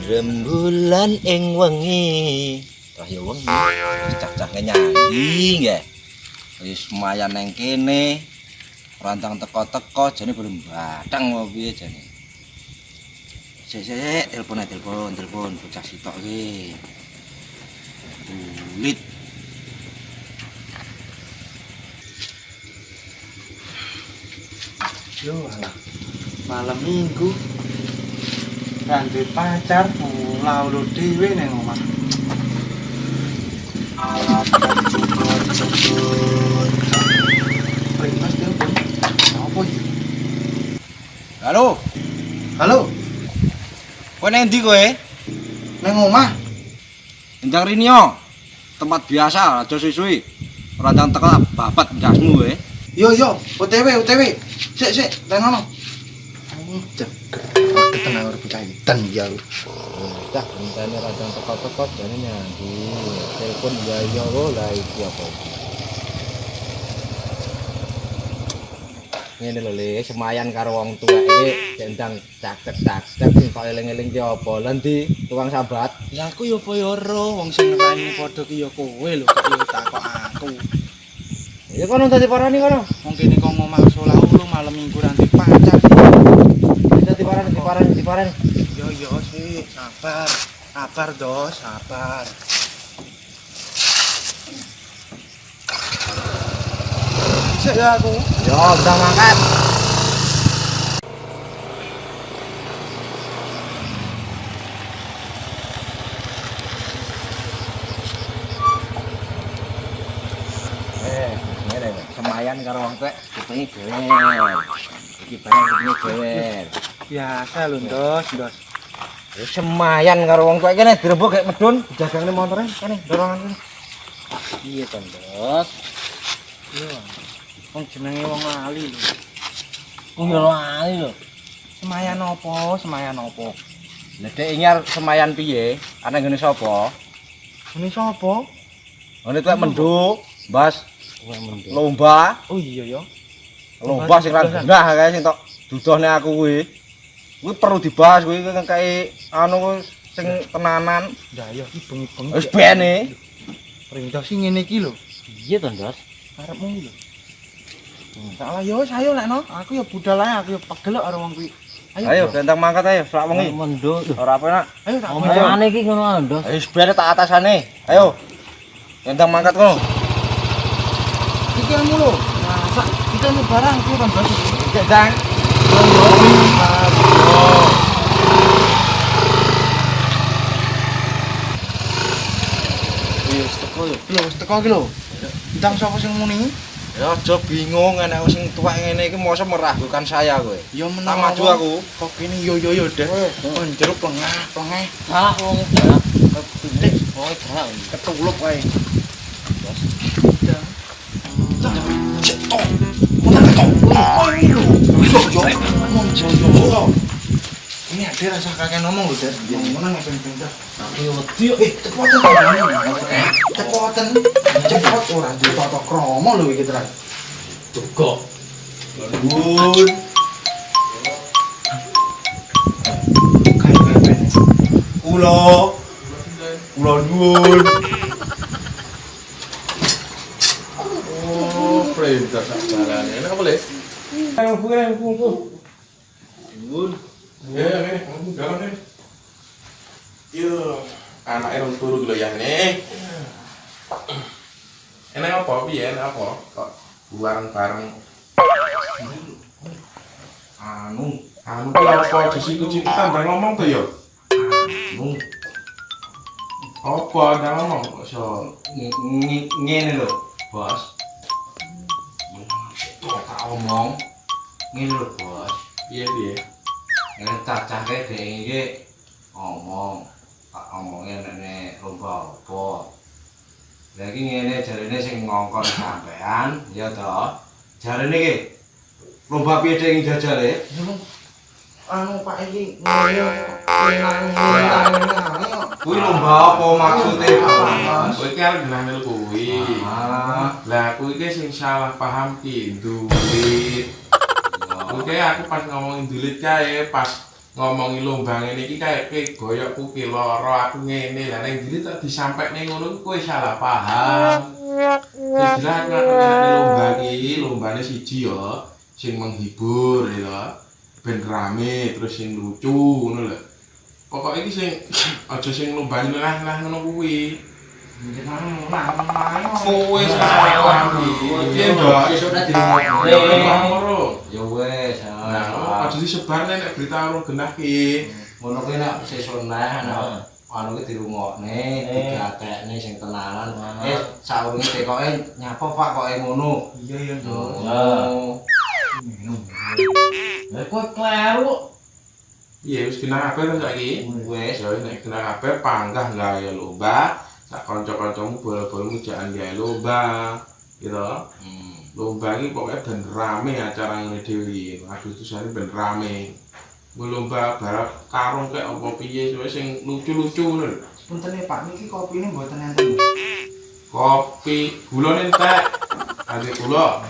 Rembulan ing wengi. Wah ya wengi. Cacah nyanyi nggih. Wis lumayan nang kene. Rantang teko-teko jane belum batang mau piye jane. Sik, telepon bocah sitok iki. Kulit. Yo alah. Malam Minggu. Kan duwe pacar lalu dhewe nang omah. Mas telepon. Apa iki? Halo, Halo, kowe nang ndi kowe? nang omah. Endang rinio. Tempat biasa, aja suwi-suwi. Rantang teko babat ndasmu kowe. Yo, OTW. Sik, ten ono. Tenang urip kaitan ya. Dah, bentane rantang teko-teko jane nyandi. Telepon ya lah iki apa. Ngene lho Le, semayan karo wong tuweke dendang cakek-cakek sing kok eling-eling ki apa? Lah ndi tukang sambat? Lah aku yo apa yo ro wong sing ngerani padha ki yo kowe lho kok yo takok aku. Ya kono dadi parani kono. Wong kene kok ngomah solah lu malam Minggu ranti pacar. Dadi parani. Yo sih, sabar. Sabar, Dos, sabar. Sik ya aku. Yo, udah mangkat. Ngene semayan karo wong tuwek kupinge gewer. Iki barang kupinge gewer. Biasa lho, Dos. Ya semayan karo wong tuwek kene dirembuk kayak medun, jagangne montore kene dorongan kene. Iya to, Dos. Yo. Wong jenenge wong lali lho. Wong yo lali lho. Semayan opo? Lah dek nyar semayan piye? Ana ngene sapa? Ini sapa? Ngene tuwek menduk, Bas. Lomba, Oh iya ya. lomba sing ra genah kae sing tok dudohne aku kuwi. Kuwi perlu dibahas kuwi kae anu sing tenanan. Lah ya iki bengi-bengi. Wis bene. Perintah sing ngene iki lho. Iya to, Ndas. Karepmu iki lho. Salah yo sayo lek no. Aku ya budal ae, aku ya pegel karo wong kuwi. Ayo bentang mangkat ayo, sak wengi. Menduk. Ora penak. Ayo tak Omongane iki ngono Ndos. Wis bene tak atasane. Ayo. Bentang mangkat kono. iki anu lho. Masak kita anu barang ku kan bas. Jajang. Wis teko yo. Lho wis teko iki lho. Ndang sapa sing muni? Ya aja bingung enek sing tuwek ngene iki mosok meragukan saya kowe. Ya Tak menawa maju aku. Kok kene yo deh. Oh jeruk plengah. Salah wong galak. Dik, Wong galak. ketulup wae. Ini ada rasa kakek ngomong lho, Dad. Ngomong nang pindah. Aku wedi yo. Cepet ora ditata krama lho iki terus. Dugok. Nuwun. Kula nuwun. Oh, perintah sak barane. Enak apa, Le? Ayo buku. Nuwun. Ya, kamu gawe nih. Yo, anak erong turu lho ya nih. Enak apa piye? Enak apa? Kok bareng-bareng Anu, ki apa disiku-sikutan ndang ngomong to yo? anu Apa ndang ngomong? So, ngene lho, Bos. Kok tak omong. Ngene lho, Bos. piye? Ngene cacahke dhek iki omong. Tak omongnya nenek lomba apa. Lah iki ngene jarene sing ngongkon sampean, ya toh. Jarene iki lomba piye dhek iki jajale? Anu Pak iki Kuwi lomba apa maksude, Bos? Kowe iki arep ngambil kuwi. Ah, Lah kuwi iki sing salah paham ki duit. ya. Oke, aku pas ngomongin dulit kae, pas ngomongin lomba ngene iki kae boyokku ki lara aku ngene. Lah ning dulit tak disampaikne ngono kowe salah paham. Jelas nek lomba iki lombane siji ya, sing menghibur ya. Ben rame terus sing lucu ngono lho. Pokoke iki sing aja sing lombane lah ngono kuwi. Kowe salah paham iki. Piye, Mbak? Sesuk nek Loro. Ya wes. Nah, aja disebar nek berita urung genah ki. Ngono kuwi nek sesuk neh anu ki dirungokne, digatekne sing tenanan. Saurunge tekoke nyapa Pak kok ngono. Iya iya, Nduk. Lah kok kleru. Iya, wis genah kabeh ta saiki. Wes. Ya nek genah kabeh panggah gawe lomba. Sak kanca-kancamu bola-bola mujaan gawe lomba. Gitu. Lomba iki pokoke ben rame acara ngene dhewe. Agustusane ben rame. Mau lomba balap karung kek apa piye sing lucu-lucu ngono lho. Punten Pak, niki kopine mboten enten. Kopi, gulane entek. Ade gula.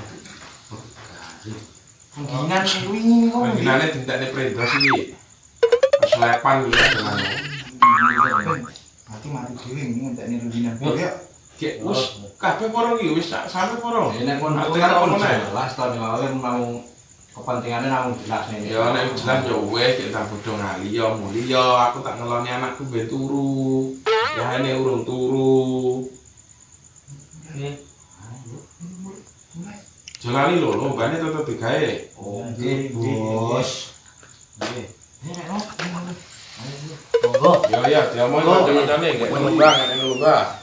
Penggingan wingi niku. Pangginane dintekne prendas iki. Selepan iki dengan. Berarti mati dhewe ngentekne renggingan. Ya. Gek wis kabeh para iki wis sampe para. Nek kon Ate kan apa kon meneh? jelas to mau kepentingannya namung jelas nih. Ya nek jelas ya wis kita bodho ngali ya muli ya aku tak ngeloni anakku ben turu. Ya ene urung turu. Jalani lho lombane tetep digawe. Oke, Bos. Nggih. Monggo. Ya ya diomong kanca-kancane gek lomba ngene lomba.